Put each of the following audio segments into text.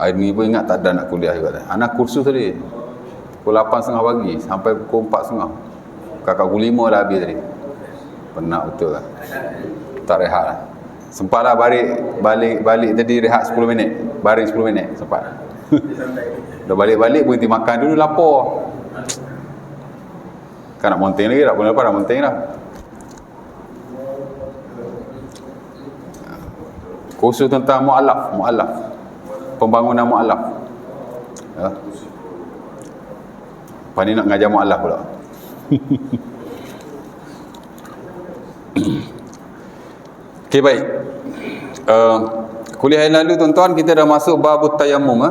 Hari ni pun ingat tak ada nak kuliah juga. Anak kursus tadi pukul 8.30 pagi sampai pukul 4.30. Kakak pukul 5 dah habis tadi. Penat betul lah. Tak rehat lah. Sempat lah balik tadi rehat 10 minit. Baring 10 minit sempat. Dah balik berhenti makan dulu, lapar. Kan nak monteng lagi, tak boleh apa dah monteng dah. Kursus tentang mu'alaf, pembangunan mu'alaf. Ya. Lepas ni nak ngajar mu'alaf pula. Okey, baik. Kuliah yang lalu tuan-tuan kita dah masuk babut tayammum.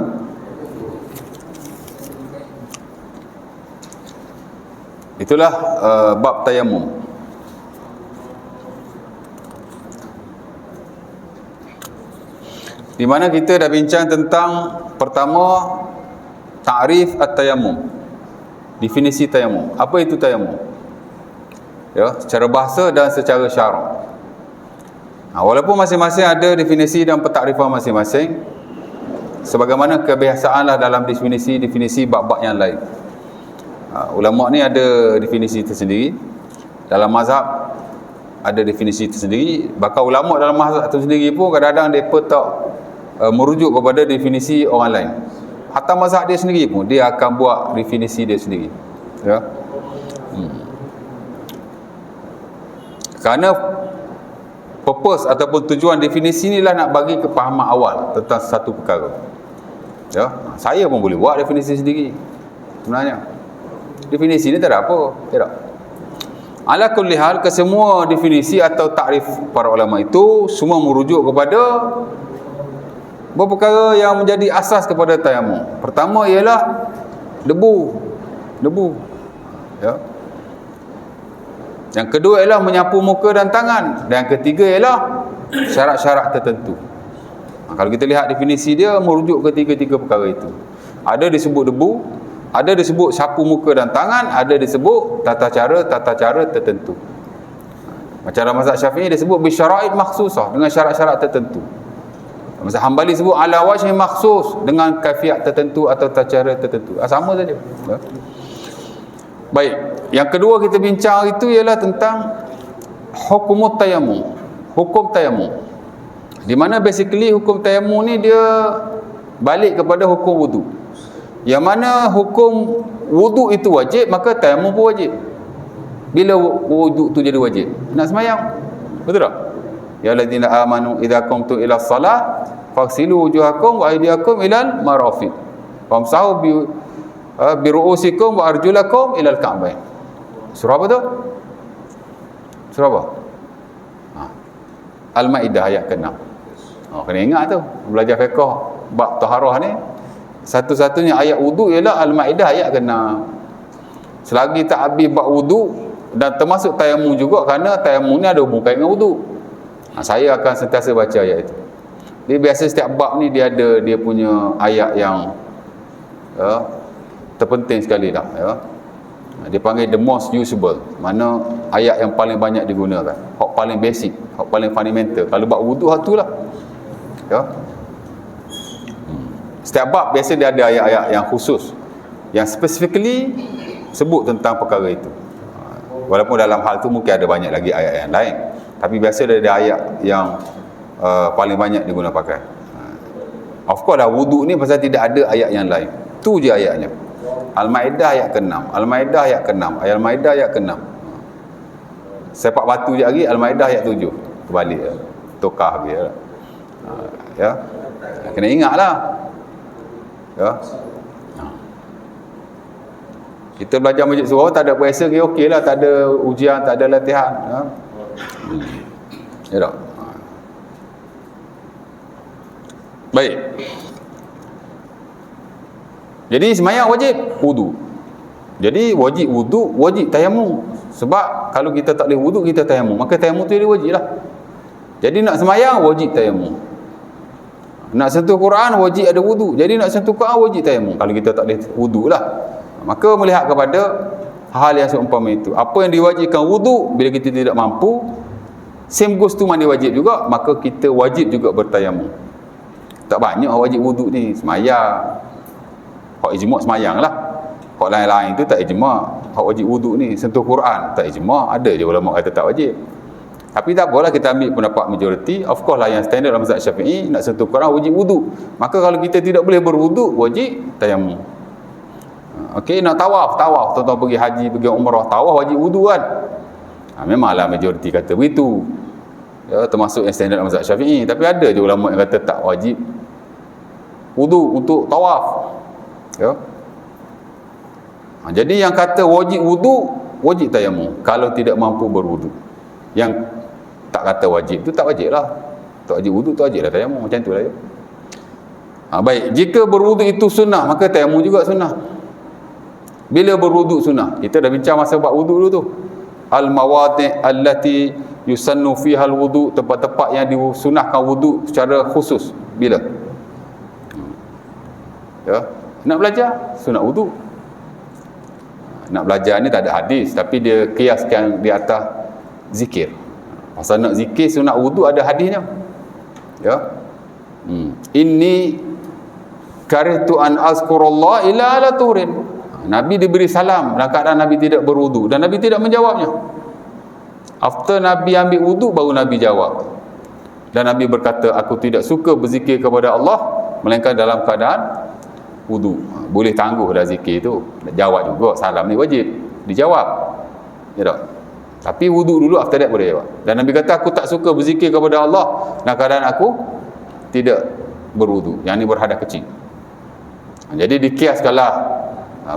Itulah bab tayammum. Di mana kita dah bincang tentang pertama ta'rif at-tayammum. Definisi tayammum. Apa itu tayammum? Ya, secara bahasa dan secara syarak. Walaupun masing-masing ada definisi dan pentakrifan masing-masing, sebagaimana kebiasaanlah dalam definisi bab-bab yang lain. Ulama ni ada definisi tersendiri. Dalam mazhab ada definisi tersendiri. Bahkan ulama dalam mazhab tersendiri pun kadang-kadang mereka tak merujuk kepada definisi orang lain. Hatta mazhab dia sendiri pun dia akan buat definisi dia sendiri. Ya. Kerana purpose ataupun tujuan definisi inilah nak bagi kepahaman awal tentang satu perkara. Ya, saya pun boleh buat definisi sendiri. Sebenarnya definisi ni tak ada apa, tidak. Ala kulli hal, kesemua definisi atau takrif para ulama itu semua merujuk kepada beberapa perkara yang menjadi asas kepada tayammum. Pertama ialah debu. Ya. Yang kedua ialah menyapu muka dan tangan. Dan yang ketiga ialah syarat-syarat tertentu. Kalau kita lihat definisi dia merujuk ke tiga-tiga perkara itu. Ada disebut debu, ada disebut sapu muka dan tangan, ada disebut tata cara tertentu. Macam dalam mazhab Syafi'i disebut bisyara'id makhsusah, dengan syarat-syarat tertentu. Mazhab Hambali sebut ala wajhi makhsus, dengan kaifiat tertentu atau tata cara tertentu. Sama saja. Ya. Baik, yang kedua kita bincang itu ialah tentang hukum tayammum. Hukum tayammum. Di mana basically hukum tayammum ni dia balik kepada hukum wudu. Yang mana hukum wudu itu wajib, maka tayammum pun wajib. Bila wudu tu jadi wajib? Nak semayang. Betul tak? Ya allazina amanu idza qumtum ila shalah faghsilu wujuhakum wa aydiyakum ilal marafiq. Famsahu bi ru'usikum wa arjulakum ilal ka'bain. Surah apa tu? Surah apa? Al-Maidah ayat ke-6. Kena ingat tu. Belajar fiqh bab taharah ni, satu-satunya ayat wudu ialah Al-Maidah ayat ke-6. Selagi tak habis bab wudu, dan termasuk tayammum juga, kerana tayammum ni ada hubungan dengan wudu. Saya akan sentiasa baca ayat itu. Dia biasa setiap bab ni dia ada dia punya ayat yang terpenting sekali dah. Ya. Dia panggil the most usable. Mana ayat yang paling banyak digunakan. Hak paling basic, hak paling fundamental. Kalau bab wudu hak tu lah. Ya. Setiap bab biasa dia ada ayat-ayat yang khusus, yang specifically sebut tentang perkara itu. Walaupun dalam hal tu mungkin ada banyak lagi ayat yang lain, tapi biasa dia ada ayat yang paling banyak digunakan pakai. Of course lah, wudu ni pasal tidak ada ayat yang lain. Tu je ayatnya. Al-Maidah ayat ke-6, Al-Maidah ayat ke-6, Al-Maidah ayat ke-6. Sepak batu je lagi, Al-Maidah ayat 7. Terbalik ya. Tukar dia. Ya. Kena ingatlah. Ya. Kita belajar masjid surau tak ada puasa ke okeylah, tak ada ujian, tak ada latihan. Ya. Ya tak? Baik. Jadi semayang wajib wudu. Jadi wajib wudu, wajib tayammum. Sebab kalau kita tak boleh wudu, kita tayammum, maka tayammum tu jadi wajib lah. Jadi nak semayang wajib tayammum. Nak sentuh Quran wajib ada wudu. Jadi nak sentuh Quran wajib tayammum. Kalau kita tak boleh wudu lah, maka melihat kepada hal yang seumpama itu. Apa yang diwajibkan wudu, bila kita tidak mampu, same goes to mandi wajib juga, maka kita wajib juga bertayammum. Tak banyak wajib wuduk ni, semayang. Hak ijma' semayang lah. Hak lain-lain tu tak ijma'. Hak wajib wuduk ni, sentuh Quran, tak ijma'. Ada je ulama kata tak wajib. Tapi tak apalah, kita ambil pendapat majoriti. Of course lah yang standard dalam mazhab Syafi'i, nak sentuh Quran wajib wuduk. Maka kalau kita tidak boleh berwuduk, wajib tayammum. Okey, nak tawaf, tuan-tuan pergi haji, pergi umrah, tawaf wajib wuduk kan. Memanglah majoriti kata begitu. Ya, termasuk yang standard dalam mazhab Syafi'i. Tapi ada je ulama yang kata tak wajib wuduk untuk tawaf. Ya. Jadi yang kata wajib wuduk, wajib tayammum kalau tidak mampu berwuduk. Yang tak kata wajib tu tak wajib lah. Tak wajib wuduk, tak wajib lah tayammum. Macam tu lah ya. Baik, jika berwuduk itu sunnah, maka tayammum juga sunnah. Bila berwuduk sunnah? Kita dah bincang masa bab wuduk dulu tu. Al-mawadi' allati yusannu fiha al-wuduk, tempat-tempat yang disunahkan wuduk secara khusus. Bila? Ya, nak belajar sunat wuduk. Nak belajar ni tak ada hadis, tapi dia kiaskan di atas zikir. Pasal nak zikir sunat wuduk ada hadisnya. Ya. Inni karihtu an azkurallah ila ala turin. Nabi diberi salam dalam keadaan Nabi tidak berwuduk dan Nabi tidak menjawabnya. After Nabi ambil wuduk baru Nabi jawab. Dan Nabi berkata, aku tidak suka berzikir kepada Allah melainkan dalam keadaan wuduk. Boleh tangguh dah zikir tu. Jawab juga, salam ni wajib dijawab. Ya tak? Tapi wuduk dulu, after that boleh jawab. Dan Nabi kata, aku tak suka berzikir kepada Allah dalam keadaan aku tidak berwuduk. Yang ni berhadas kecil. Jadi dikiaskanlah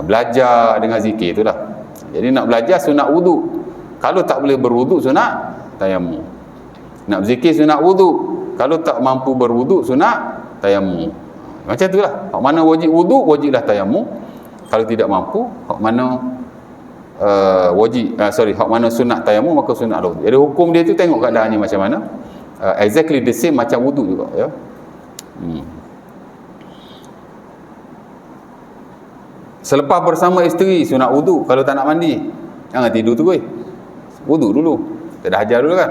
belajar dengan zikir itulah. Jadi nak belajar sunat wuduk. Kalau tak boleh berwuduk sunat tayammum. Nak berzikir sunat wuduk. Kalau tak mampu berwuduk sunat tayammum. Macam itulah. Hak mana wajib wuduk, wajiblah tayammum. Kalau tidak mampu, hak mana hak mana sunat tayammum, maka sunat wuduk. Jadi hukum dia tu tengok keadaannya macam mana. Exactly the same macam wuduk juga ya. Selepas bersama isteri sunat wuduk. Kalau tak nak mandi, jangan tidur tu wuduk dulu. Kita dah ajar dulu kan.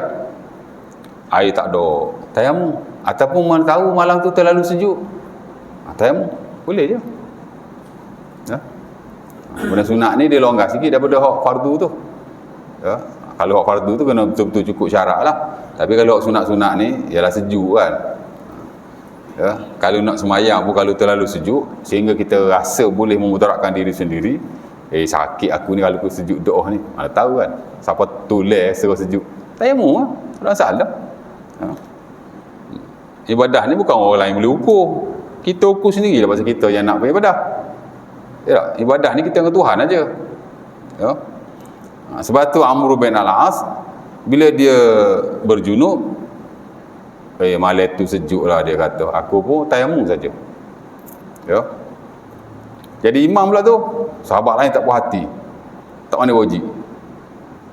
Air tak ada, tayammum. Ataupun mana tahu malam tu terlalu sejuk, tayammum boleh je ya. Benda sunat ni dia longgar sikit daripada hak fardu tu ya. Kalau hak fardu tu kena betul-betul cukup syarat lah. Tapi kalau hak sunat-sunat ni ialah sejuk kan ya. Kalau nak semayang pun kalau terlalu sejuk sehingga kita rasa boleh memudaratkan diri sendiri, sakit aku ni kalau aku sejuk doa ni, mana tahu kan siapa tulis suruh sejuk, tayammum lah, tak ada masalah ya. Ibadah ni bukan orang lain boleh ukur, kita ukur sendiri lah pasal kita yang nak beribadah ya. Ibadah ni kita dengan Tuhan aja ya. Sebab tu Amr bin al-As bila dia berjunub, malam tu sejuk lah dia kata, aku pun tayammum saja ya. Jadi imam pula tu, sahabat lain tak puas hati, tak mana wajib,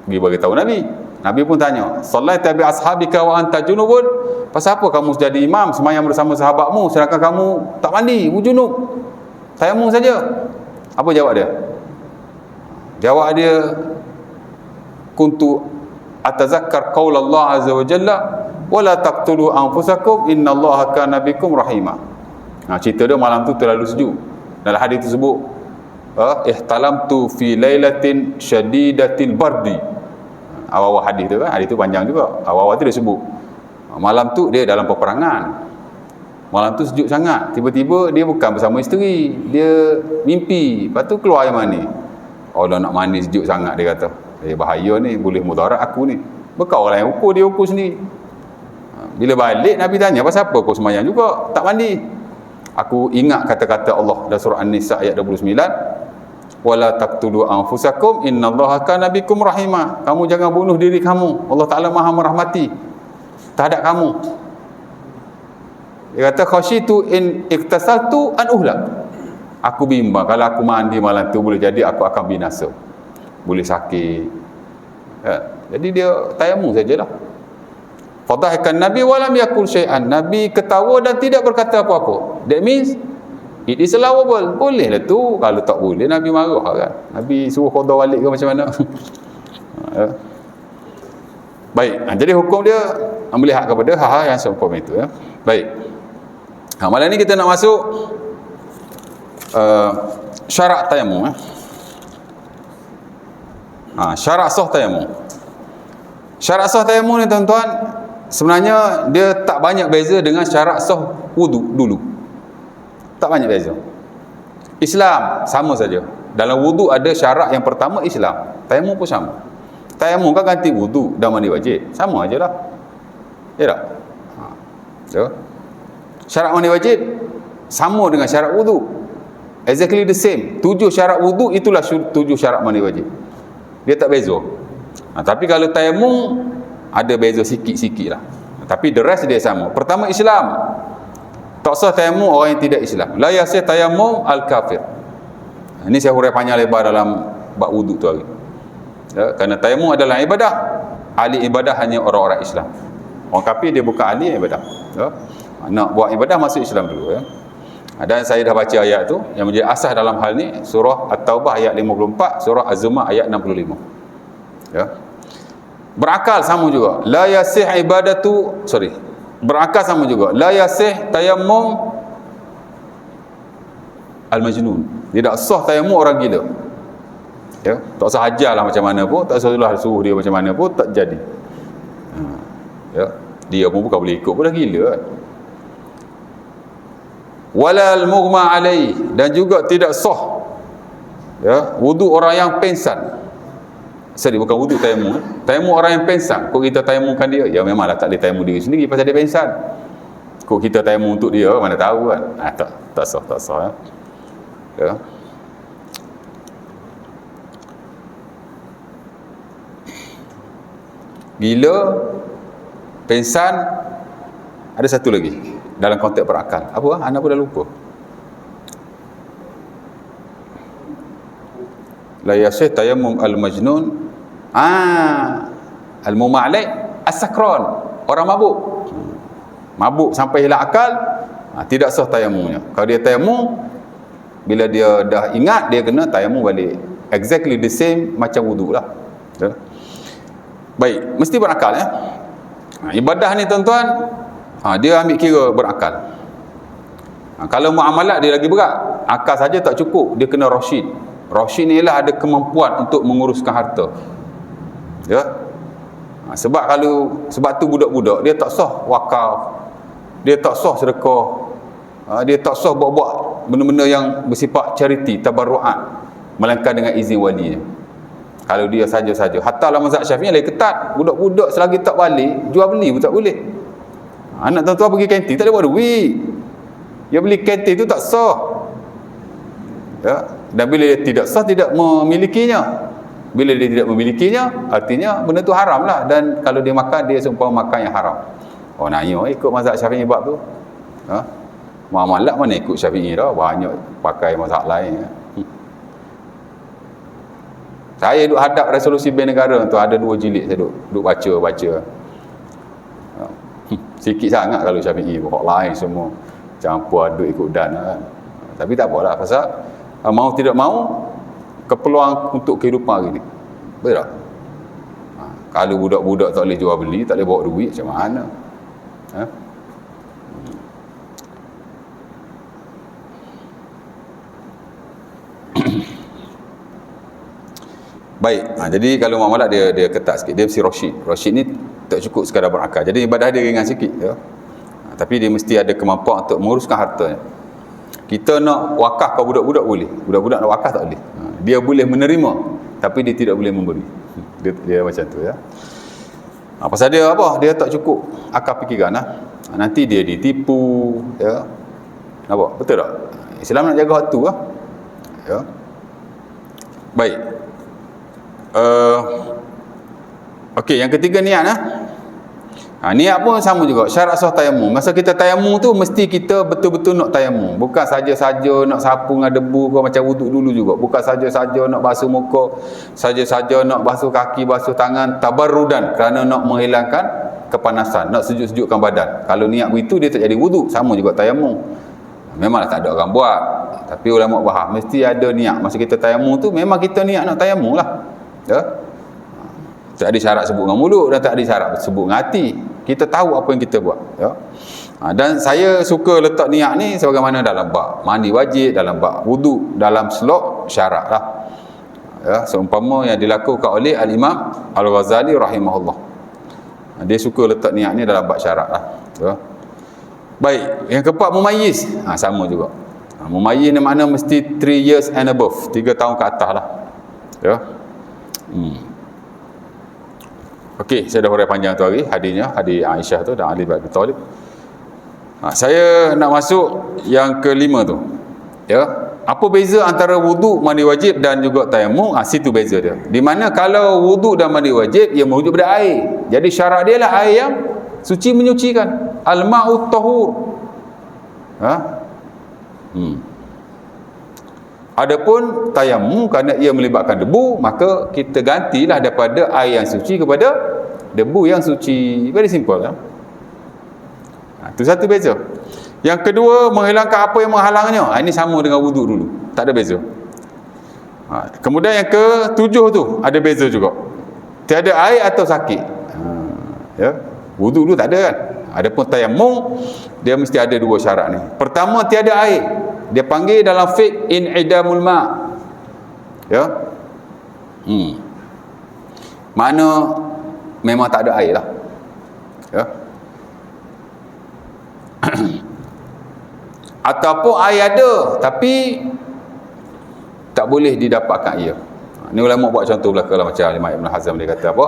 pergi bagi tahu Nabi. Nabi pun tanya, sallaita bi ashabika wa anta junubun, pasal apa kamu jadi imam sembahyang bersama sahabatmu sedangkan kamu tak mandi, junub, tayammum saja? Apa jawab dia? Jawab dia, kuntu atazakkar qaul Allah azza wa jalla wala taqtulu anfusakum innallaha kana bikum rahimah. Cerita dia malam tu terlalu sejuk. Dalam hadis tersebut, ihtalamtu fi lailatin syadidatil bardi. Awal-awal hadis tu kan, hadis tu panjang juga. Awal-awal tu dia sebut malam tu dia dalam peperangan. Malam tu sejuk sangat. Tiba-tiba dia bukan bersama isteri, dia mimpi. Lepas tu keluar air mani. Allah nak mandi sejuk sangat dia kata. Bahaya ni, boleh mudarat aku ni. Bukan orang yang ukur, dia ukur sendiri. Bila balik Nabi tanya, pasal apa kau semayang juga tak mandi? Aku ingat kata-kata Allah dalam surah An-Nisa ayat 29, wala taqtulu anfusakum innallaha kana bikum rahimah. Kamu jangan bunuh diri kamu, Allah Taala Maha merahmati terhadap kamu. Dia kata khasyitu in iktasaltu an uhlak. Aku bimbang kalau aku mandi malam tu boleh jadi aku akan binasa, boleh sakit ya. Jadi dia tayammum sajalah. Fadhahikan Nabi walam yakul syai'an. Nabi ketawa dan tidak berkata apa-apa. That means it is allowable. Boleh lah tu. Kalau tak boleh Nabi marah kan. Nabi suruh qada balik ke macam mana? Baik. Jadi hukum dia melihat kepada hal-hal yang seumpama itu ya. Baik. Malam ni kita nak masuk syarat tayamum. Syarat sah tayamum. Syarat sah tayamum ni tuan-tuan, sebenarnya dia tak banyak beza dengan syarat sah wudu dulu. Tak banyak beza. Islam sama saja. Dalam wudu ada syarat yang pertama Islam. Tayamum pun sama. Tayamum kan ganti wudu dan mandi wajib. Sama ajalah. Ya tak? Ya. Syarat mandi wajib sama dengan syarat wudu. Exactly the same. 7 syarat wudu itulah 7 syarat mandi wajib. Dia tak beza. Tapi kalau tayamum ada beza sikit-sikit lah. Tapi the rest dia sama. Pertama Islam. Tak sah tayamum orang yang tidak Islam. La yasih tayamum al-kafir. Ini saya hurai panjang lebar dalam bab wudu tu hari. Ya, kerana tayamum adalah ibadah. Ahli ibadah hanya orang-orang Islam. Orang kafir dia bukan ahli ibadah. Ya. Nak buat ibadah masuk Islam dulu. Ya. Dan saya dah baca ayat tu yang menjadi asas dalam hal ni, surah At-Taubah ayat 54, surah Az-Zumar ayat 65. Ya. Berakal sama juga. La yasih ibadatu, berakal sama juga. La yasih tayammum al-majnun. Tidak sah tayamum orang gila. Ya, tak usah ajarlah macam mana pun, tak usah suruh dia macam mana pun, tak jadi. Ya, dia pun bukan boleh ikut pun dah gila kan. Walal mughma alaih, dan juga tidak sah ya wudu orang yang pengsan. Bukan wudu tayamum. Tayamum orang yang pengsan. Kok kita tayamumkan dia? Ya memanglah tak boleh tayamum diri sendiri pasal dia pengsan. Kok kita tayamum untuk dia, mana tahu kan. Tak sah ya. Ya. Gila, pengsan, ada satu lagi dalam konteks berakal. Apa? Anda pun dah lupa. La yasih tayammum al-majnun al-muma'alai as-sakran, orang mabuk sampai hilang akal, tidak sah tayamumnya. Kalau dia tayamum, bila dia dah ingat, dia kena tayamum balik. Exactly the same macam wudu lah. Ya. Baik, mesti berakal ya. Ibadah ni tuan-tuan, dia ambil kira berakal. Kalau muamalat dia lagi berat. Akal saja tak cukup, dia kena rasyid. Rasyid ni ialah ada kemampuan untuk menguruskan harta. Ya. Sebab tu budak-budak dia tak sah wakaf. Dia tak sah sedekah. Dia tak sah buat-buat benda-benda yang bersifat charity, tabarruat, melainkan dengan izin walinya. Kalau dia saja-saja. Hatta dalam mazhab Syafi'i lagi ketat. Budak-budak selagi tak balik, jual beli pun tak boleh. Anak tuan-tuan pergi kantin tak boleh buat duit. Dia beli kantin tu tak sah. Ya. Dan bila dia tidak sah, tidak memilikinya. Bila dia tidak memilikinya, artinya benda tu haram lah. Dan kalau dia makan, dia seumpama makan yang haram. Nanya ikut mazhab Syafi'i bab tu. Muamalat mana ikut Syafi'i dah, banyak pakai mazhab lain. Saya duduk hadap resolusi Bank Negara tu, ada 2 jilid saya duduk baca. Sikit sangat kalau Syafi'i, pokok lain semua campur aduk ikut dan kan. Tapi tak apalah, pasal mau tidak mau keperluan untuk kehidupan hari ni. Betul tak? Kalau budak-budak tak boleh jual beli, tak boleh bawa duit, macam mana? Baik, jadi kalau muamalat dia ketat sikit, dia mesti rasyid. Rasyid ni tak cukup sekadar berakal. Jadi ibadah dia ringan sikit ya. Tapi dia mesti ada kemampuan untuk menguruskan hartanya. Kita nak wakaf ke budak-budak boleh. Budak-budak nak wakaf tak boleh. Dia boleh menerima, tapi dia tidak boleh memberi. Dia macam tu ya. Pasal dia apa? Dia tak cukup akal fikiran lah. Nanti dia ditipu ya. Nampak? Betul tak? Islam nak jaga waktu lah. Ya. Baik. Okey, yang ketiga niat lah. Niat pun sama juga, syarat sah tayamum. Masa kita tayamum tu mesti kita betul-betul nak tayamum. Bukan saja-saja nak sapu dengan debu ke macam wuduk dulu juga. Bukan saja-saja nak basuh muka, saja-saja nak basuh kaki, basuh tangan tabarrudan kerana nak menghilangkan kepanasan, nak sejuk-sejukkan badan. Kalau niat begitu dia tak jadi wuduk. Sama juga tayamum. Memanglah tak ada orang buat, tapi ulama faham mesti ada niat. Masa kita tayamum tu memang kita niat nak tayamum lah. Ya. Tak ada syarat sebut dengan mulut dan tak ada syarat sebut dengan hati. Kita tahu apa yang kita buat ya. Dan saya suka letak niat ni sebagaimana dalam bab mandi wajib, dalam bab wuduk, dalam slok syarat lah. Ya, seumpama yang dilakukan oleh Al-Imam Al-Ghazali rahimahullah. Dia suka letak niat ni dalam bab syarat lah. Ya. Baik, yang keempat mumayyiz. Sama juga. Mumayyiz ni makna mesti 3 years and above, 3 tahun ke atas lah. Ya. Okey, saya dah huraikan panjang tu hari hadisnya, hadis Aisyah tu dan Ali bin Abi Thalib. Saya nak masuk yang kelima tu. Ya. Apa beza antara wuduk, mandi wajib dan juga tayammum? Situ beza dia. Di mana kalau wuduk dan mandi wajib ia merujuk pada air. Jadi syarat dia lah air yang suci menyucikan. Al-ma'ut tahur. Adapun tayammum kerana ia melibatkan debu, maka kita gantilah daripada air yang suci kepada debu yang suci. Very simple kan? Itu satu beza. Yang kedua, menghilangkan apa yang menghalangnya. Ini sama dengan wuduk dulu, tak ada beza. Kemudian yang ketujuh tu ada beza juga. Tiada air atau sakit. Ya, wuduk dulu tak ada kan. Adapun tayammum dia mesti ada 2 syarat ni. Pertama, tiada air. Dia panggil dalam fiqh in'idamul ma'. Ya. Mana memang tak ada air lah. Ya. Ataupun air ada tapi tak boleh didapatkan ia. Ni ulama buat contoh belaka lah, macam Imam Ibn Hazm dia kata apa?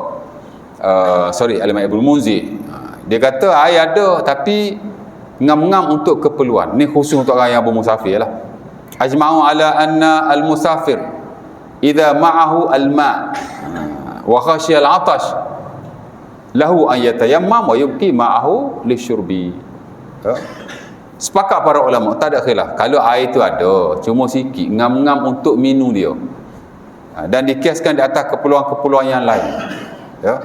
Imam Ibn Munzir. Dia kata air ada tapi ngam-ngam untuk keperluan. Ni khusus untuk orang yang bermusafir lah. Ajma'u ala anna al-musafir idza ma'ahu al-ma' wa khashiya al-'atash lahu an yatayammam wa yubqi ma'ahu lisyurbi. Sepakat para ulama, tak ada khilaf. Kalau air tu ada, cuma sikit, ngam-ngam untuk minum dia. Dan dikiaskan di atas keperluan-keperluan yang lain. Ya.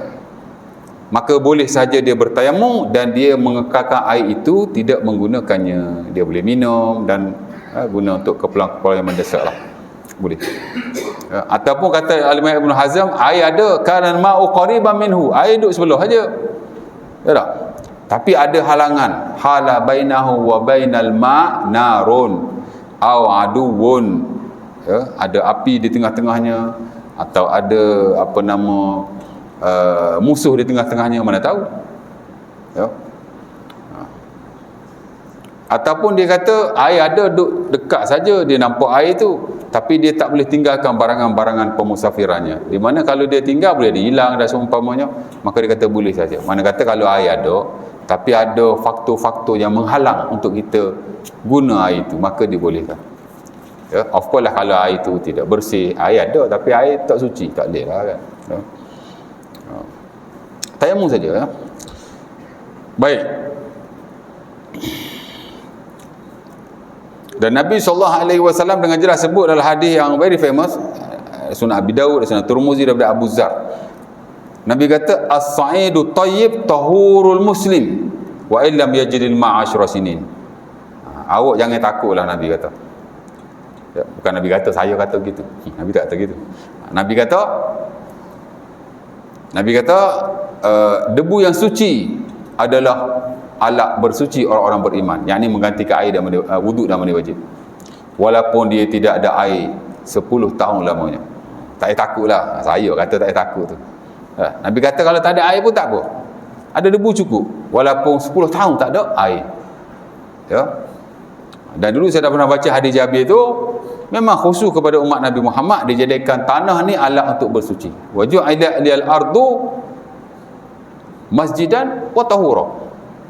Maka boleh saja dia bertayamum dan dia mengekalkan air itu, tidak menggunakannya. Dia boleh minum dan guna untuk keperluan-keperluan yang mendesak lah. Boleh. Ya. Ataupun kata Al-Imam Ibn Hazm, air ada, kana ma'u qariban minhu. Air duduk sebelah saja. Ya tak? Tapi ada halangan. Hala bainahu wa bainal ma' narun aw aduwun. Ya, ada api di tengah-tengahnya atau ada musuh di tengah-tengahnya, mana tahu. Ya. Ataupun dia kata air ada, duduk dekat saja, dia nampak air tu, tapi dia tak boleh tinggalkan barangan-barangan pemusafirannya. Di mana kalau dia tinggal boleh dia hilang dan seumpamanya, maka dia kata boleh saja. Mana kata kalau air ada tapi ada faktor-faktor yang menghalang untuk kita guna air itu, maka dibolehkan. Ya, of course lah kalau air itu tidak bersih, air ada tapi air tak suci, tak boleh lah kan. Ya. Tayammum saja ya. Baik. Dan Nabi SAW dengan jelas sebut dalam hadis yang very famous, Sunan Abi Daud, Sunan Tirmizi daripada Abu Zar. Nabi kata as-sa'idu tayyib tahurul muslim wa illam yajidil ma'ashra sinin. Awak jangan takutlah, Nabi kata. Ya, bukan Nabi kata, saya kata gitu. Nabi tak kata gitu. Nabi kata debu yang suci adalah alat bersuci orang-orang beriman, yakni menggantikan air dan wuduk dan mandi wajib. Walaupun dia tidak ada air 10 tahun lamanya. Tak payah takutlah. Saya kata tak payah takut tu. Nabi kata kalau tak ada air pun tak apa. Ada debu cukup. Walaupun 10 tahun tak ada air. Ya. Dan dulu saya dah pernah baca hadis Jabir tu, memang khusus kepada umat Nabi Muhammad dijadikan tanah ni alat untuk bersuci. Wa ju'ila lil ardu masjidan wa tahura.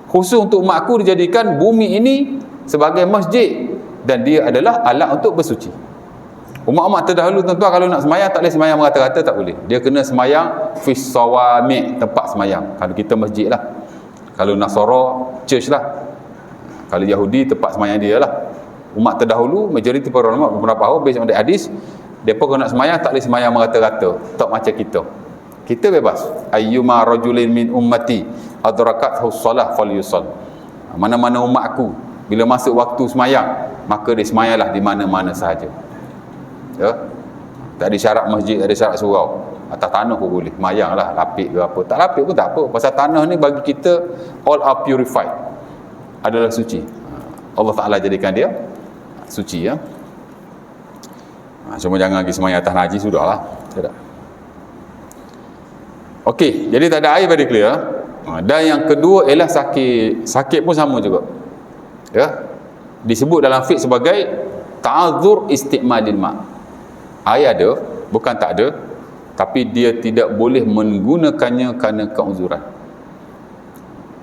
Khusus untuk umatku dijadikan bumi ini sebagai masjid dan dia adalah alat untuk bersuci. Umat-umat terdahulu tuan-tuan kalau nak semayang tak boleh semayang merata-rata, tak boleh. Dia kena semayang fis sawami', tempat semayang. Kalau kita masjid lah. Kalau Nasara church lah. Kalau Yahudi tempat semayang dia lah. Umat terdahulu majoriti para ulama beberapa tahun based on the hadis, depa kalau nak semayang tak boleh semayang merata-rata, tak macam kita. Kita bebas. Ayyuma rajulin min ummati adrakathu shalah falyusall. Mana-mana umat aku bila masuk waktu semayang, maka dia semayanglah di mana-mana sahaja. Ya. Tak ada syarat masjid, tak ada syarat surau. Atas tanah pun boleh. Semayanglah, lapik ke apa. Tak lapik pun tak apa. Pasal tanah ni bagi kita all are purified. adalah suci. Allah Ta'ala jadikan dia suci, ya. Cuma jangan pergi semayang atas najis, sudahlah. Tidak. Okey, jadi tak ada air, very clear. Dan yang kedua ialah sakit. Sakit pun sama juga, ya. Disebut dalam fiqh sebagai ta'adzur isti'malil ma'. Air ada, bukan tak ada, tapi dia tidak boleh menggunakannya kerana keuzuran,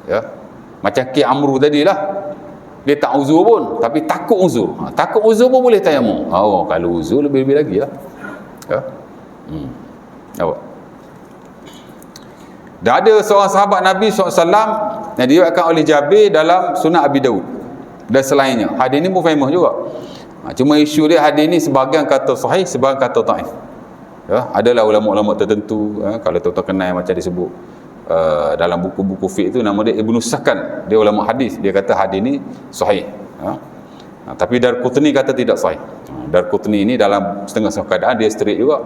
ya. Macam Ki Amru tadilah, dia tak uzur pun, tapi takut uzur. Takut uzur pun boleh tayamum. Kalau uzur lebih-lebih lagi lah, ya. Awak. Dan ada seorang sahabat Nabi SAW yang diriwayatkan oleh Jabir dalam Sunan Abi Daud dan selainnya. Hadis ni pun famous juga. Cuma isu dia, hadis ni sebahagian kata sahih, sebahagian kata dhaif. Ya, adalah ulama-ulama tertentu, kalau tuan-tuan kenal macam disebut dalam buku-buku fiqh itu, nama dia Ibnu Sakan, dia ulama hadis, dia kata hadis ni sahih, ya. Tapi Darqutni kata tidak sahih. Darqutni ni dalam setengah-setengah keadaan dia straight juga.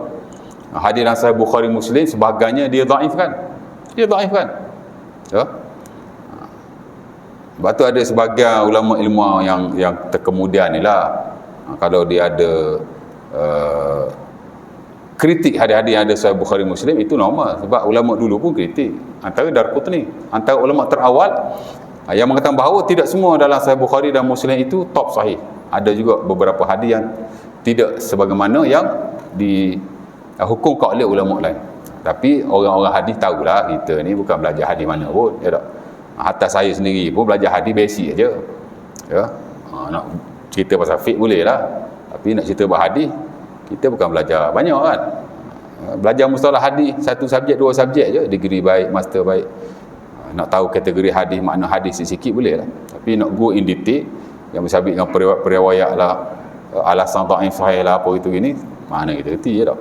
Hadis dalam Sahih Bukhari Muslim sebahagiannya dia dhaifkan. Ya. Sebab tu ada sebahagian ulama ilmu yang terkemudian ni lah, kalau dia ada kritik hadis-hadis yang ada Sahih Bukhari Muslim, itu normal. Sebab ulama dulu pun kritik. Antara Darqutni, antara ulama terawal yang mengatakan bahawa tidak semua dalam Sahih Bukhari dan Muslim itu top sahih. Ada juga beberapa hadis yang tidak sebagaimana yang dihukumkan oleh ulama lain. Tapi orang-orang hadis tahulah, kita ni bukan belajar hadis mana pun, ya tak? Hatta saya sendiri pun belajar hadis basic aja, ya. Nak cerita pasal fiqh boleh lah, tapi nak cerita pasal hadis, kita bukan belajar banyak kan. Belajar mustalah hadis, 1 subjek 2 subjek je, degree baik, master baik. Nak tahu kategori hadis, makna hadis sikit boleh lah. Tapi nak go in detail, yang bersabit dengan periwayat lah, alasan dhaif sahih lah, apa itu gini, mana kita reti, ya tak?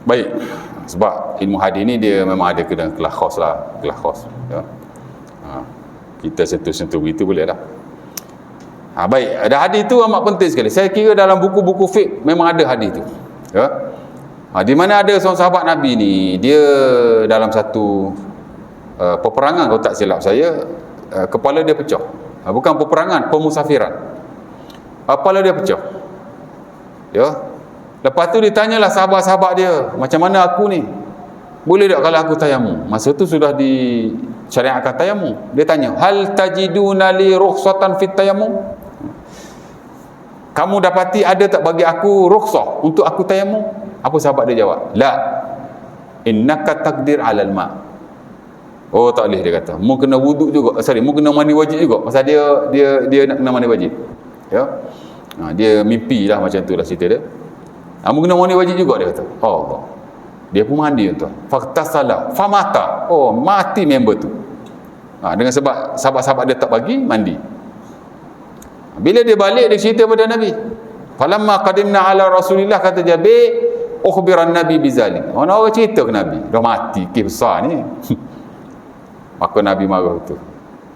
Baik, sebab ilmu hadis ni dia memang ada kena kelas khas lah, kelas khas, ya. Kita sentuh-sentuh begitu boleh lah. Baik, ada hadis tu amat penting sekali. Saya kira dalam buku-buku fiqh memang ada hadis tu, ya. Di mana ada seorang sahabat Nabi ni, dia dalam satu peperangan, kalau tak silap saya, kepala dia pecah. Bukan peperangan, pemusafiran, kepala dia pecah, ya. Lepas tu ditanyalah sahabat-sahabat dia, macam mana aku ni? Boleh tak kalau aku tayamum? Masa tu sudah disyariatkan tayamum. Dia tanya, hal tajiduna li rukhsatan fit tayamum? Kamu dapati ada tak bagi aku rukhsah untuk aku tayamum? Apa sahabat dia jawab? La, innaka taqdir 'alal ma'. Oh, tak boleh, dia kata. Mu kena wuduk juga. Mu kena mandi wajib juga. Pasal dia nak kena mandi wajib. Ya. Dia mimpi lah macam tu lah cerita dia. Mu kena mandi wajib juga, dia kata. Allah. Dia pun mandi tuan. Faktasala, famata. Oh, mati member tu. Dengan sebab sahabat-sahabat dia tak bagi mandi. Bila dia balik, dia cerita pada Nabi. Falamma qadimna ala Rasulillah, kata Jabir, ukhbiran Nabi bizalim. Orang cerita ke Nabi, dah mati, kes besar ni. Maka Nabi marah tu.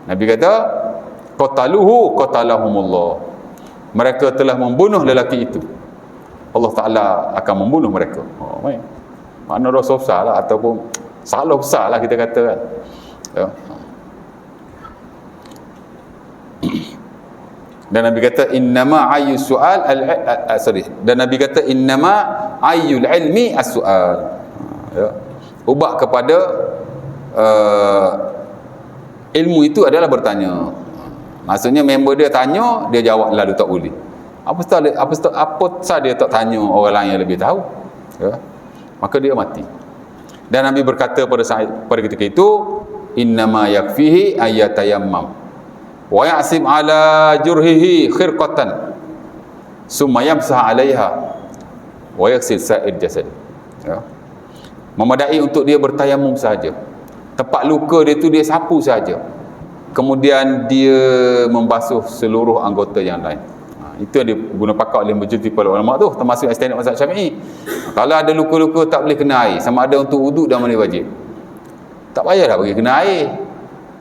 Nabi kata, qataluhu qatalahumullah. Mereka telah membunuh lelaki itu. Allah Ta'ala akan membunuh mereka. Makna dosa besar lah, ataupun salah besar lah kita kata kan, ya. Dan Nabi kata innama ayyu su'al dan Nabi kata innama ayyul ilmi as-su'al, ya. Ubah kepada ilmu itu adalah bertanya. Maksudnya member dia tanya, dia jawab lalu tak boleh. Apa sah dia tak tanya orang lain yang lebih tahu, ya. Maka dia mati. Dan Nabi berkata pada ketika itu, innama yakfihi ayatayammam wa ya'sim ala jurhihi khirqatan summa yamsah 'alaiha wa yaksil sa'id jasad, ya. Memadai untuk dia bertayamum saja. Tempat luka dia tu dia sapu saja. Kemudian dia membasuh seluruh anggota yang lain. Itu yang diguna pakai oleh majoriti para ulama tu, termasuk istihad mazhab Syafi'i. Kalau ada luka-luka tak boleh kena air, sama ada untuk wuduk dan mandi wajib, tak payahlah bagi kena air.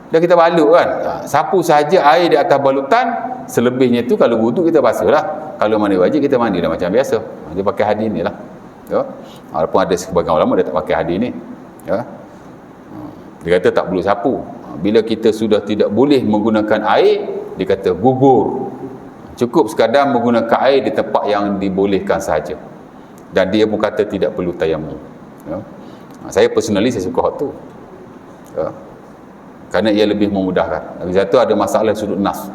Dah kita balut kan, sapu saja air di atas balutan. Selebihnya tu kalau wuduk kita basuhlah, kalau mandi wajib kita mandi dah macam biasa. Dia pakai hadis ni lah, ya. Walaupun ada sebagian ulama dia tak pakai hadis ni, ya. Dia kata tak perlu sapu. Bila kita sudah tidak boleh menggunakan air, dia kata gugur. Cukup sekadar menggunakan air di tempat yang dibolehkan sahaja. Dan dia pun kata tidak perlu tayamum. Ya. Saya personally saya suka hak tu. Ya. Kerana ia lebih memudahkan. Lagi satu ada masalah sudut nas.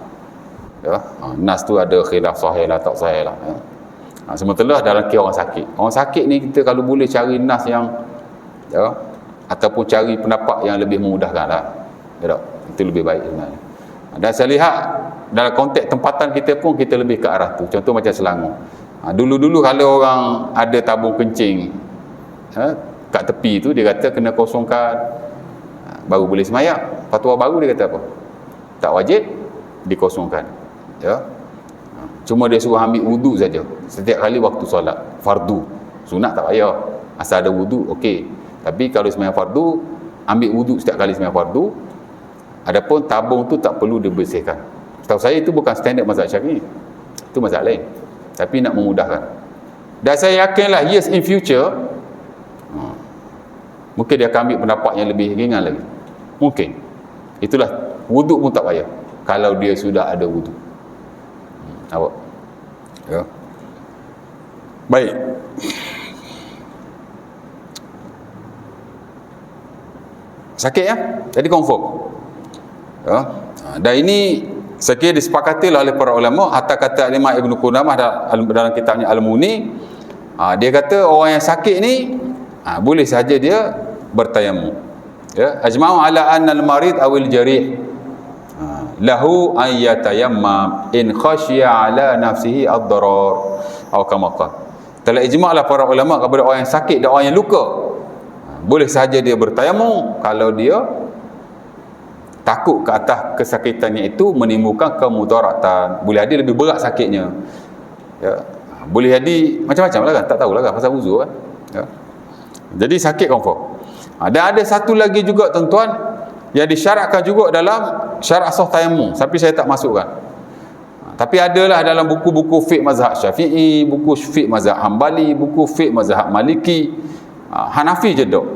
Ya. Nas tu ada khilaf sahih lah tak sahih lah. Ya. Sementara dalam kira orang sakit. Orang sakit ni kita kalau boleh cari nas yang ya, ataupun cari pendapat yang lebih memudahkan lah. Ya, itu lebih baik sebenarnya. Dan saya lihat dalam konteks tempatan kita pun kita lebih ke arah tu. Contoh macam Selangor. Dulu-dulu kalau orang ada tabung kencing kat tepi tu, dia kata kena kosongkan baru boleh semayang. Fatwa baru dia kata apa? Tak wajib dikosongkan. Ya. Cuma dia suruh ambil wudu saja setiap kali waktu solat fardu. Sunat tak payah. Asal ada wudu okey. Tapi kalau semayang fardu, ambil wudu setiap kali semayang fardu. Adapun tabung tu tak perlu dibersihkan. Setahu saya itu bukan standard mazhab Syafi'i. Itu mazhab lain. Tapi nak memudahkan. Dan saya yakinlah yes in future mungkin dia akan ambil pendapat yang lebih ringan lagi. Mungkin. Itulah wudu pun tak payah kalau dia sudah ada wudu. Awak. Ya. Baik. Sakit ya? Jadi confirm. Ya. Dan ini saya kira disepakati oleh para ulama. Hatta kata Imam Ibn Qudamah dalam kitabnya Al-Muni, dia kata orang yang sakit ni boleh saja dia bertayamum. Ya, ajma'u ala anna al-marid awil jarih lahu an yatayammam in khashiya ala nafsihi ad-darar atau kama qala. Telah ijma'lah para ulama kepada orang yang sakit dan orang yang luka, boleh saja dia bertayamum kalau dia takut ke atas kesakitannya itu menimbulkan kemudaratan. Boleh jadi lebih berat sakitnya. Ya. Boleh jadi macam-macam lah kan, tak tahulah kan pasal uzur kan. Ya. Jadi sakit confirm. Dan ada satu lagi juga tuan-tuan yang disyaratkan juga dalam syarat sah tayamum, tapi saya tak masukkan. Tapi adalah dalam buku-buku fiqh mazhab Syafi'i, buku fiqh mazhab Hambali, buku fiqh mazhab Maliki, Hanafi je dok.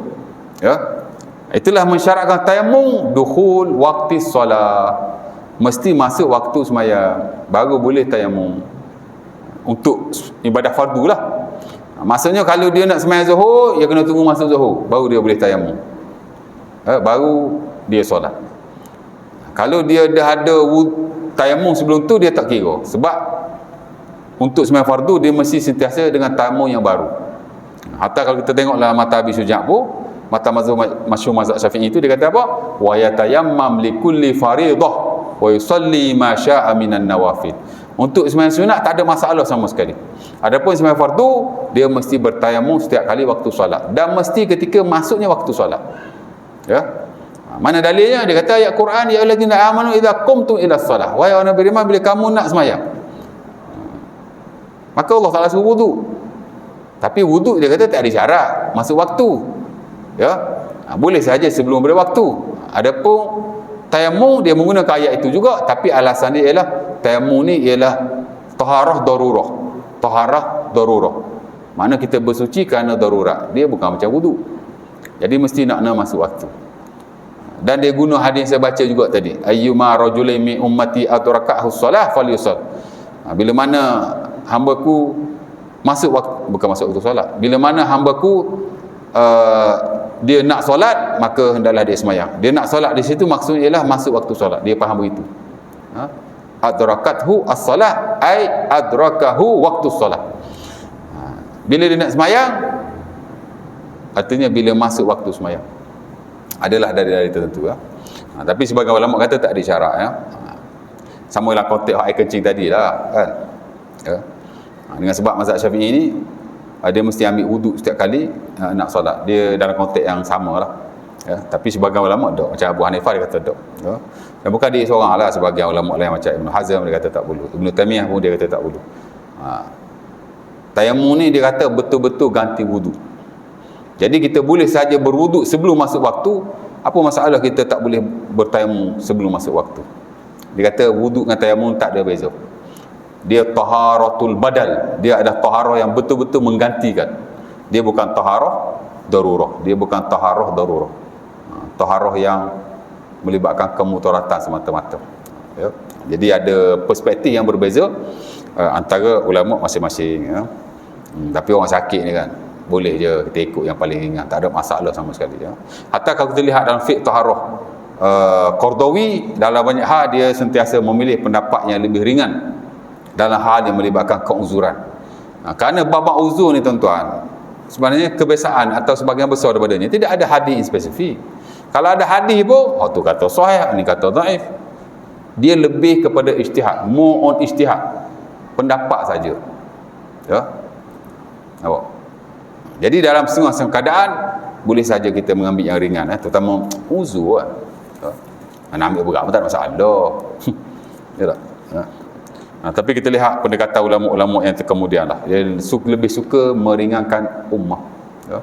Ya. Itulah mensyaratkan tayamum dukhul waqti solat. Mesti masuk waktu sembahyang baru boleh tayamum untuk ibadah fardu lah. Maksudnya kalau dia nak sembahyang zuhur, dia kena tunggu masuk zuhur baru dia boleh tayamum. Baru dia solat. Kalau dia dah ada tayamum sebelum tu, dia tak kira. Sebab untuk sembahyang fardu dia mesti sentiasa dengan tayamum yang baru. Hatta kalau kita tengoklah mata Abi Syuja' pun, mata masyhur mazhab Syafi'i itu dia kata apa? Wa yatayammam likulli fariidah wa yusalli ma syaa minan nawafil. Untuk sembahyang sunat tak ada masalah sama sekali. Adapun sembahyang fardu, dia mesti bertayamum setiap kali waktu solat dan mesti ketika masuknya waktu solat. Ya. Mana dalilnya? Dia kata ayat Quran, ya allazina amanu idza qumtum ila shalah. Wahai orang beriman, bila kamu nak sembahyang, maka Allah Taala suruh wudu. Tapi wudu dia kata tak ada syarat masuk waktu. Ya. Boleh saja sebelum berwaktu. Adapun tayamum dia menggunakan ayat itu juga, tapi alasan dia ialah tayamum ni ialah taharah darurah. Taharah darurah. Mana kita bersuci kerana darurat. Dia bukan macam wudu. Jadi mesti nak masuk waktu. Dan dia guna hadis saya baca juga tadi, ayyuma rajulain min ummati atrakahu shalah falyusall. Bila mana hamba-Ku masuk waktu, bukan masuk waktu solat, bila mana hamba-Ku dia nak solat, maka hendaklah dia sembahyang. Dia nak solat di situ maksudnya ialah masuk waktu solat. Dia faham begitu. Adrakathu as-salah ai adrakahu waktu solat. Bila dia nak sembahyang, artinya bila masuk waktu sembahyang. Adalah dari tertentu ya. Tapi sebagai ulama kata tak ada syarat ya. Sama lah konteks air kencing tadi lah kan. Ya. Dengan sebab mazhab Syafi'i ni dia mesti ambil wuduk setiap kali nak solat. Dia dalam konteks yang sama lah. Ya. Tapi sebagai ulama tak. Macam Abu Hanifah dia kata tak. Ya. Dan bukan dia seorang lah, sebagai ulama lain macam Ibn Hazm dia kata tak boleh. Ibn Taymiyah pun dia kata tak boleh. Tayamum ni dia kata betul-betul ganti wuduk. Jadi kita boleh saja berwuduk sebelum masuk waktu. Apa masalah kita tak boleh bertayamum sebelum masuk waktu? Dia kata wuduk dengan tayamum tak ada beza. Dia taharatul badal. Dia ada taharah yang betul-betul menggantikan. Dia bukan taharah darurah. Dia bukan taharah darurah. Taharah yang melibatkan kemudaratan semata-mata. Ya. Jadi ada perspektif yang berbeza antara ulama masing-masing. Ya. Tapi orang sakit ni kan, boleh je kita ikut yang paling ringan, tak ada masalah sama sekali. Ya. Hatta kalau kita lihat dalam fiqh taharah, Qardawi dalam banyak hal dia sentiasa memilih pendapat yang lebih ringan dalam hal yang melibatkan keuzuran. Kerana babak uzur ni tuan-tuan, sebenarnya kebiasaan atau sebahagian besar daripadanya tidak ada hadis yang spesifik. Kalau ada hadis pun, tu kata sahih, ni kata dhaif. Dia lebih kepada ijtihad, more on ijtihad, pendapat saja. Ya. Nampak? Jadi dalam setengah keadaan boleh saja kita mengambil yang ringan, terutama uzur. Nak ambil berat pun tak ada masalah. Ya tak? Tapi kita lihat pendekatan ulama-ulama yang terkemudian lah. Dia lebih suka meringankan ummah. Ya.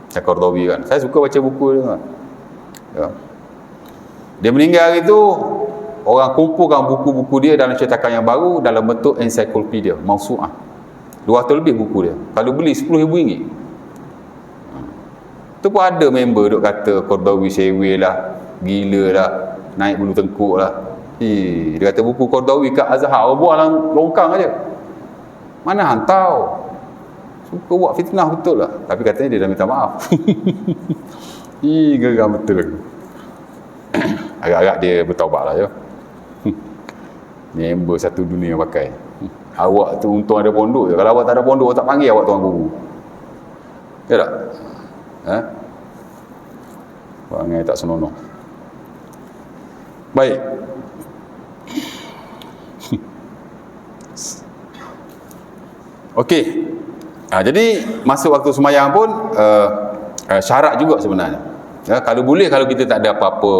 Syekh Qardawi kan. Saya suka baca buku dia kan. Ya. Dia meninggal itu, orang kumpulkan buku-buku dia dalam cetakan yang baru dalam bentuk ensiklopedia, mausu'ah. 200 lebih buku dia. Kalau beli RM10,000. Tu pun ada member duk kata Qardawi sewel lah, gila lah, naik bulu tengkuk lah. Dia kata buku Qardawi kat Azhar buat dalam longkang aja. Mana hang tahu? Suka buat fitnah betul lah. Tapi katanya dia dah minta maaf. Geram betul. Agak-agak dia bertaubat lah ya. Member satu dunia pakai. Awak tu untung ada pondok je. Kalau awak tak ada pondok, awak tak panggil awak tuan guru. Ya tak? Perangai tak senonoh. Baik. Okey. Jadi masa waktu semayang pun syarat juga sebenarnya. Ya, kalau boleh, kalau kita tak ada apa-apa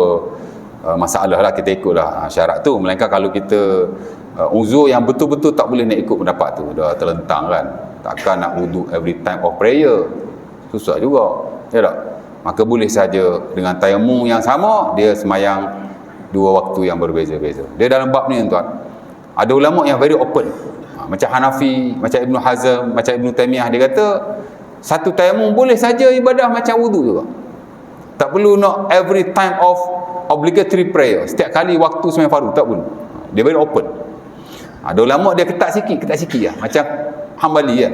masalah lah, kita ikutlah syarat tu. Melainkan kalau kita uzur yang betul-betul tak boleh nak ikut pendapat tu, dah terlentang kan, takkan nak wudu every time of prayer, susah juga. Ya tak? Maka boleh saja dengan tayamum yang sama dia semayang dua waktu yang berbeza-beza. Dia dalam bab ni tuan, ada ulama yang very open, macam Hanafi, macam Ibn Hazm, macam Ibn Taymiyah. Dia kata satu tayamum boleh saja ibadah macam wudu juga, tak perlu nak every time of obligatory prayer, setiap kali waktu sembahyang fardu, tak perlu. Dia very open. Ada ulama dia ketat sikit lah, macam Hambali ya.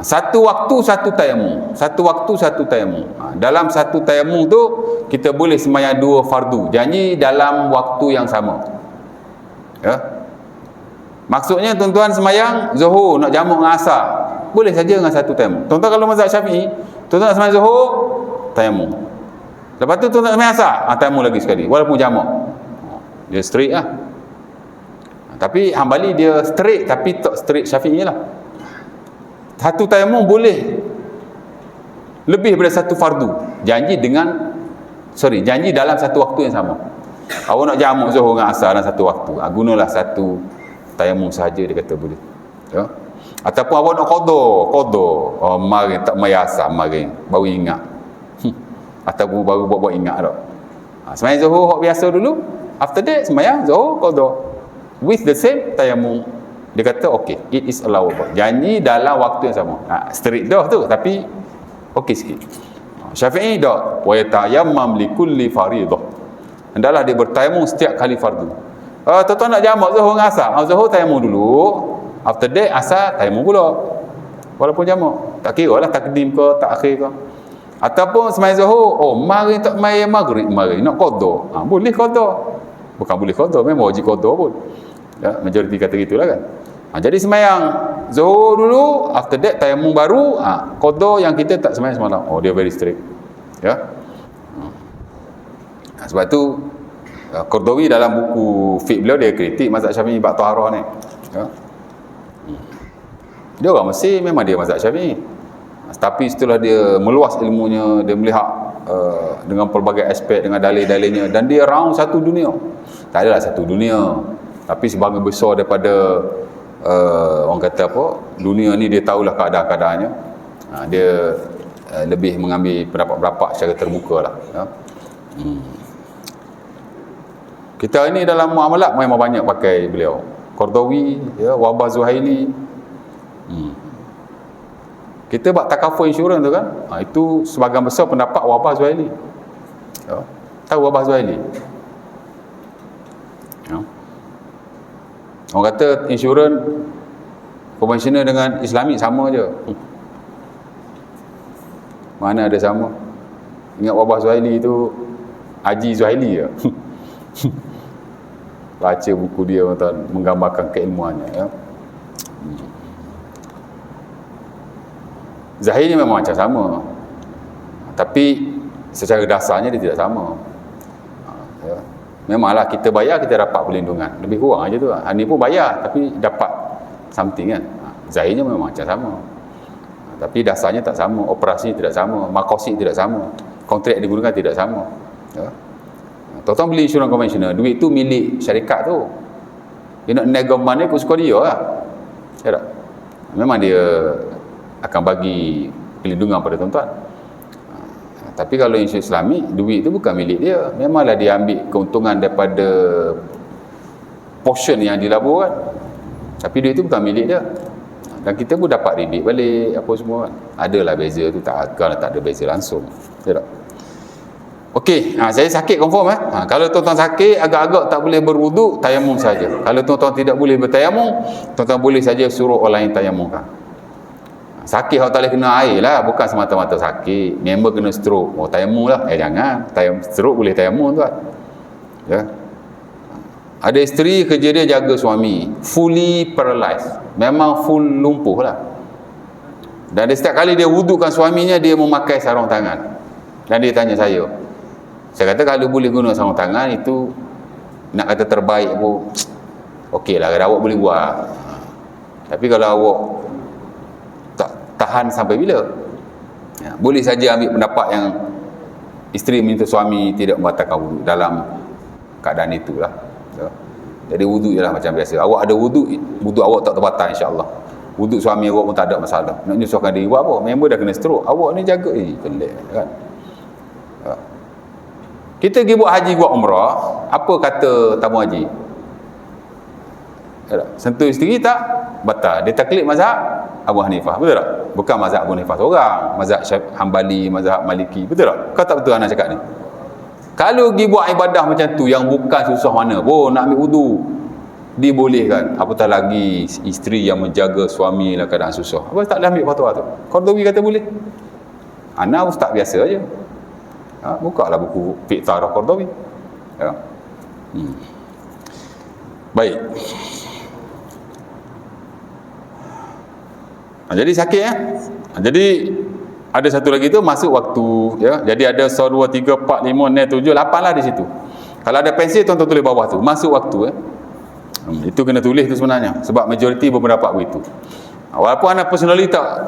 Satu waktu satu tayamum, satu waktu satu tayamum. Dalam satu tayamum tu kita boleh sembahyang dua fardu, janji dalam waktu yang sama. Ya. Maksudnya tuan-tuan sembahyang Zuhur nak jamak dengan Asar, boleh saja dengan satu tayamum. Tuan-tuan kalau mazhab Syafi'i, tuan-tuan nak sembahyang Zuhur, tayamum. Lepas tu tuan-tuan nak sembahyang Asar, tayamum lagi sekali walaupun jamak. Dia straight lah. Tapi Hambali dia straight, tapi tak straight Syafi'i lah. Satu tayamum boleh lebih daripada satu fardu, janji dalam satu waktu yang sama. Awak nak jamak Zuhur dengan Asar dalam satu waktu, gunalah satu tayamum sahaja, dia kata boleh. Ya. Ataupun awak nak qada, mari tak mai Asar, mari baru ingat. Ataupun baru buat ingat dah. Sembahyang Zuhur hak biasa dulu, after that sembahyang Zuhur qada with the same tayamum. Dia kata okey, it is allowable, janji dalam waktu yang sama. Strict dah tu, tapi okey sikit. Syafi'i dah wa yatayammam li kulli fariidah, hendaklah dia bertayamum setiap kali fardu. Tuan-tuan nak jamak Zuhur dengan Asar, Zuhur tayamum dulu, after that Asar tayamum pula, walaupun jamak, tak kira lah takdim ke takhir ke. Ataupun sembahyang Zuhur, mari tak mai maghrib, mari nak qada, boleh qada, bukan boleh qada, memang wajib qada pun. Ya, majoriti kata gitulah kan. Jadi sembahyang Zuhur dulu, after that tayamum baru, qada yang kita tak sembahyang semalam. Dia very strict. Ya. Sebab tu Qardawi dalam buku fiqh beliau dia kritik mazhab Syafi'i bab taharah ni. Ya. Dia orang Mesir, memang dia mazhab Syafi'i. Tapi setelah dia meluas ilmunya, dia melihat dengan pelbagai aspek, dengan dalil-dalilnya, dan dia round satu dunia. Tak adalah satu dunia, tapi sebahagian besar daripada orang kata apa, dunia ni dia tahulah keadaan-keadaannya. Dia lebih mengambil pendapat-pendapat secara terbuka lah. Ya. Kita ini dalam muamalat memang banyak pakai beliau, Qardawi, ya, Wahbah Zuhaili. Kita buat takaful insurans tu kan, itu sebahagian besar pendapat Wahbah Zuhaili. Ya. Tahu Abah Zuhaili? Ya. Orang kata insurans konvensional dengan Islamik sama je. Mana ada sama? Ingat Abah Zuhaili tu Haji Zuhaili je. Baca buku dia, tuan, menggambarkan keilmuannya, ya. Zahirnya memang macam sama, tapi secara dasarnya dia tidak sama. Ya. Memanglah kita bayar, kita dapat perlindungan, lebih kurang aja tu. Ni pun bayar tapi dapat something kan. Zahirnya memang macam sama, tapi dasarnya tak sama, operasi tidak sama, makosid tidak sama, kontrak digunakan tidak sama. Ya. Tuan-tuan beli insurans konvensional, duit tu milik syarikat tu. Dia nak niaga mana pun suka dia lah. Ya tak? Memang dia akan bagi perlindungan pada tuan-tuan. Tapi kalau insurans Islami, duit tu bukan milik dia. Memanglah dia ambil keuntungan daripada portion yang dilaburkan. Tapi duit tu bukan milik dia. Dan kita pun dapat rebate balik apa semua kan. Adalah beza tu, tak ada beza langsung. Ya tak? Okey, saya sakit confirm kalau tuan-tuan sakit agak-agak tak boleh berwuduk, tayamum saja. Kalau tuan-tuan tidak boleh bertayamum, tuan-tuan boleh saja suruh orang lain tayamumkan. Sakit awak tak boleh kena air lah, bukan semata-mata sakit. Member kena stroke, tayamum lah. Jangan, stroke boleh tayamum tuan. Ya. Ada isteri kerja dia jaga suami, fully paralyzed. Memang full lumpuh lah. Dan dia setiap kali dia wudukkan suaminya, dia memakai sarung tangan. Dan dia tanya saya kata kalau boleh guna sarung tangan itu, nak kata terbaik pun okey lah, awak boleh buat. Tapi kalau awak tak tahan sampai bila, ya, boleh saja ambil pendapat yang isteri minta suami tidak membatalkan wuduk dalam keadaan itulah. Ya. Jadi wuduk je lah macam biasa. Awak ada wuduk awak tak terbatal, insya-Allah. Wuduk suami awak pun tak ada masalah. Nak nyusahkan diri buat apa? Member dah kena stroke, awak ni jaga pelik kan. Ya. Kita pergi buat haji, buat umrah, apa kata tamu haji? Sentuh isteri tak? Batal. Dia taklid mazhab Abu Hanifah, betul tak? Bukan mazhab Abu Hanifah seorang, mazhab Hanbali, mazhab Maliki, betul tak? Kau tak betul anak cakap ni? Kalau pergi buat ibadah macam tu yang bukan susah mana pun, nak ambil wudu, dibolehkan. Apatah lagi isteri yang menjaga suami dalam keadaan susah. Apa tak boleh ambil fatwa tu? Qardawi kata boleh. Ana ustaz biasa aja. Buka lah buku Fiqh Tarikh Qardawi. Ya. Baik. Jadi sakit ya. Jadi ada satu lagi tu masuk waktu ya. Jadi ada 1 2 3 4 5 6 7 8 lah di situ. Kalau ada pensel tuan-tuan tulis bawah tu, masuk waktu ya. Itu kena tulis tu sebenarnya sebab majoriti berpendapat begitu. Walaupun anak personally tak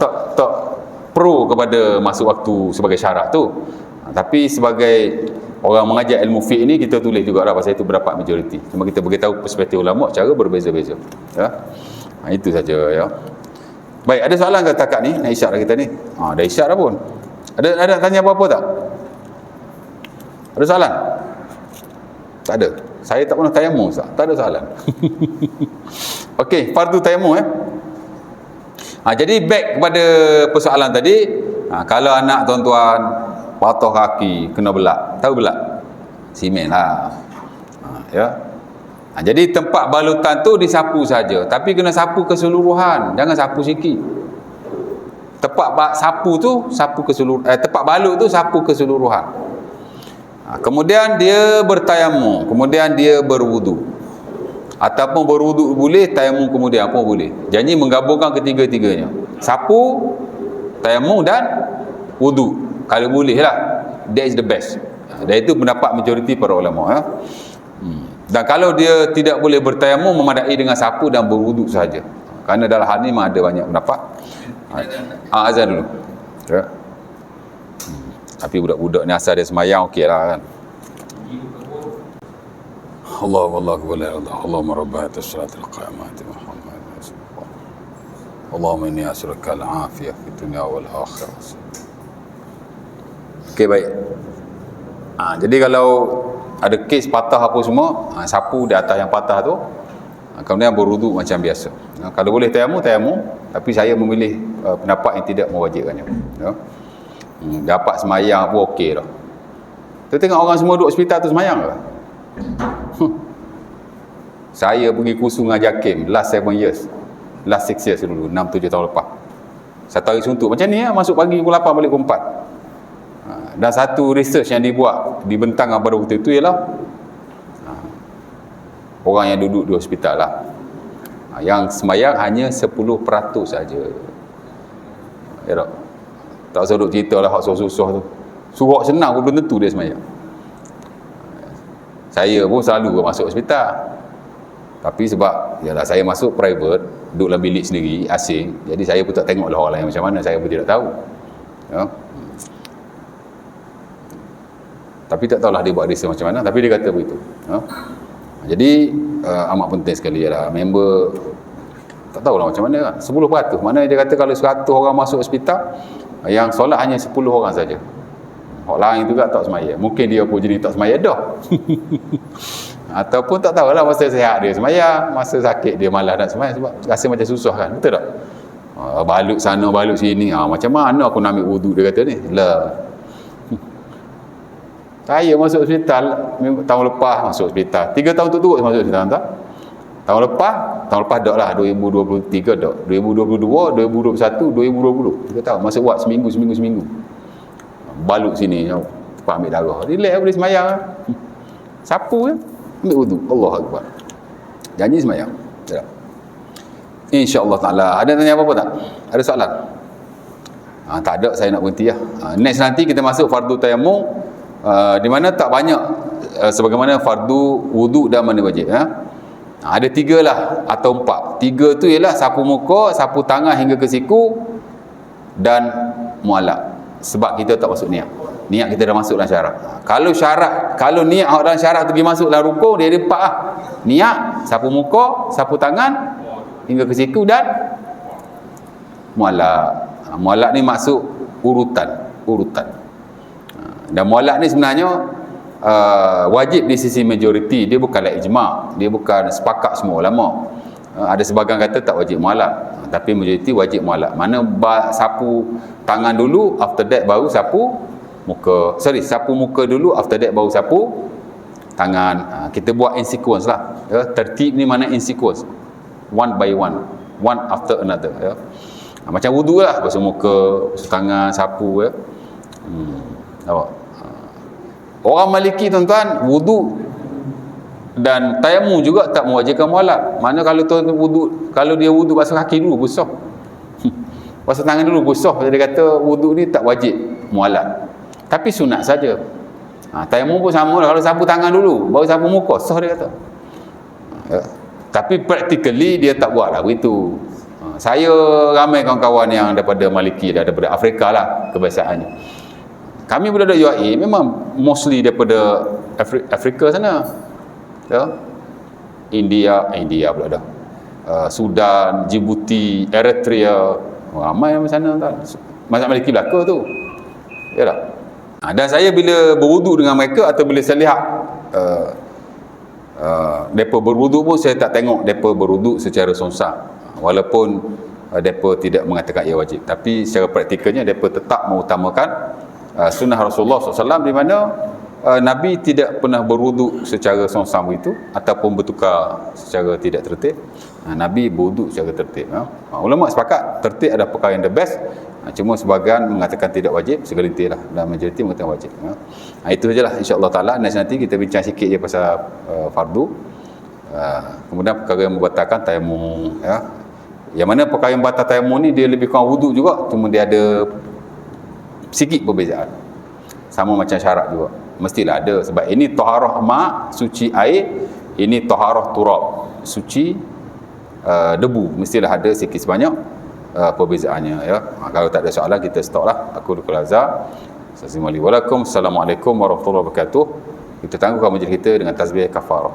pro kepada masuk waktu sebagai syarat tu. Tapi sebagai orang mengajar ilmu fiqh ni, kita tulis juga lah pasal itu berdapat majoriti. Cuma kita beritahu perspektif ulama cara berbeza-beza. Ya. Itu saja ya. Baik, ada soalan ke takat ni? Nak isyak dah kita ni. Dah isyak dah pun. Ada tanya apa-apa tak? Ada soalan? Tak ada. Saya tak pernah tayamum, Ustaz. Tak ada soalan. Okey, fardu tayamum jadi back kepada persoalan tadi. Kalau anak tuan-tuan patah kaki, kena belak. Tahu belak? Simen lah. Ya. Jadi tempat balutan tu disapu saja, tapi kena sapu keseluruhan, jangan sapu sikit. Tempat sapu tu sapu keseluruhan, tempat balut tu sapu keseluruhan. Kemudian dia bertayamum, kemudian dia berwudu. Ataupun berwudu boleh, tayamum kemudian pun boleh. Jadi menggabungkan ketiga-tiganya. Sapu, tayamum dan wudu. Kalau boleh lah, that is the best. Dan itu pendapat majoriti para ulama ya. Dan kalau dia tidak boleh bertayamum, memadai dengan sapu dan berwuduk saja. Kerana dalam hal ni memang ada banyak pendapat. Azan dulu ya. Tapi budak-budak ni asal dia semayang okey lah kan. Allahumma rabba hatas salatul qiyamati Muhammad Allahumma inni as'aluka al-afiyah fid dunya wal akhirah. Okey, baik. Jadi kalau ada kes patah apa semua, sapu di atas yang patah tu, kemudian berwuduk macam biasa. Kalau boleh tayamum, tapi saya memilih pendapat yang tidak mewajibkannya. Ya. Dapat semayang pun okey dah. Kita tengok orang semua duduk hospital tu semayang ke? Saya pergi kursus dengan Jakim last 7 years. Last 6 years dulu, 6-7 tahun lepas. Saya tarik suntuk macam ni masuk pagi pukul 8 balik pukul 4. Dan satu research yang dibuat dibentang pada waktu itu ialah orang yang duduk di hospital lah, yang semayang hanya 10% saja. Ya tak? Tak usah duduk cerita lah hak susah-susah tu. Suruh senang pun belum tentu dia semayang. Saya pun selalu masuk hospital. Tapi sebab yalah, saya masuk private, duduk dalam bilik sendiri, asing, jadi saya pun tak tengok lah orang lain macam mana, saya pun tidak tahu. Ya. Tapi tak tahulah dia buat research macam mana, tapi dia kata begitu. Ya. Jadi amat penting sekali lah, member tak tahulah macam mana lah. 10%, maknanya dia kata kalau 100 orang masuk hospital, yang solat hanya 10 orang saja. Orang lain juga tak semaya. Mungkin dia pun jadi tak semaya dah. Ataupun tak tahulah masa sihat dia semaya, masa sakit dia malas nak semaya sebab rasa macam susah kan. Betul tak? Balut sana, balut sini. Macam mana aku nak ambil wuduk, dia kata ni. Lah. Saya masuk hospital tahun lepas, masuk hospital. 3 tahun turut masuk hospital, tak? Tahun lepas dak lah, 2023 dak. 2022, 2021, 2020. 3 tahun masuk buat seminggu. Balut sini, tempat ambil darah. Relax boleh semayang. Sapu je, ambil wuduk. Allah Akbar. Janji semayang. InsyaAllah ta'ala. Ada tanya apa-apa tak? Ada soalan? Tak ada, saya nak berhenti lah. Next nanti kita masuk fardu tayammum, di mana tak banyak sebagaimana fardu wuduk dan mandi wajib. Ada 3 lah atau 4. 3 tu ialah sapu muka, sapu tangan hingga ke siku dan mualak. Sebab kita tak masuk niat. Niat kita dah masuk dalam syarat. Kalau niat dalam syarat tu pergi masuk dalam rukun, dia ada 4 lah. Niat, sapu muka, sapu tangan hingga ke siku dan mualak. Mualak ni maksud urutan. Dan mualak ni sebenarnya wajib di sisi majoriti, dia bukanlah ijma', dia bukan sepakat semua ulama. Ada sebahagian kata tak wajib mualak, tapi majoriti wajib mualak. Mana sapu tangan dulu, after that baru sapu muka. Sapu muka dulu, after that baru sapu tangan. Kita buat in sequence lah. Tertib ni mana in sequence, one by one, one after another. Macam wudu lah, basuh muka, basuh tangan, sapu. Orang Maliki tuan-tuan, wudu dan tayammum juga tak mewajibkan mualak. Mana kalau dia wudu basuh kaki dulu basuh. Basuh tangan dulu basuh. Dia kata wudu ni tak wajib mualak. Tapi sunat saja. Tayammum pun sama lah. Kalau sapu tangan dulu baru sapu muka, sah dia kata. Tapi practically dia tak buat lah begitu. Saya ramai kawan-kawan yang daripada Maliki, daripada Afrika lah kebiasaannya. Kami berada di UAE memang mostly daripada Afrika sana. India pula dah. Sudan, Djibouti, Eritrea, ramai yang sana tak. Mazhab Maliki belaka tu. Yalah. Dan saya bila berwuduk dengan mereka atau bila saya lihat mereka berwuduk pun, saya tak tengok mereka berwuduk secara sonsang. Walaupun mereka tidak mengatakan ia wajib, tapi secara praktikalnya mereka tetap mengutamakan sunnah Rasulullah SAW, di mana Nabi tidak pernah berwuduk secara sonsang begitu ataupun bertukar secara tidak tertib. Nabi berwuduk secara tertib. Ulama sepakat tertib adalah perkara yang the best. Cuma sebahagian mengatakan tidak wajib, segelintir lah, dan majoriti mengatakan wajib. Itu sajalah, insya-Allah taala. Nanti kita bincang sikit je pasal fardu. Kemudian perkara yang membatalkan tayammum, yang mana perkara yang batal tayammum ni dia lebih kurang wuduk juga, cuma dia ada sikit perbezaan. Sama macam syarat juga, mestilah ada. Sebab ini taharah ma', suci air, ini taharah turab, suci debu. Mestilah ada sikit sebanyak perbezaannya. Kalau tak ada soalan, kita stop lah. Aku Dukul Azhar. Assalamualaikum warahmatullahi wabarakatuh. Kita tangguhkan majlis kita dengan tasbih kafarah.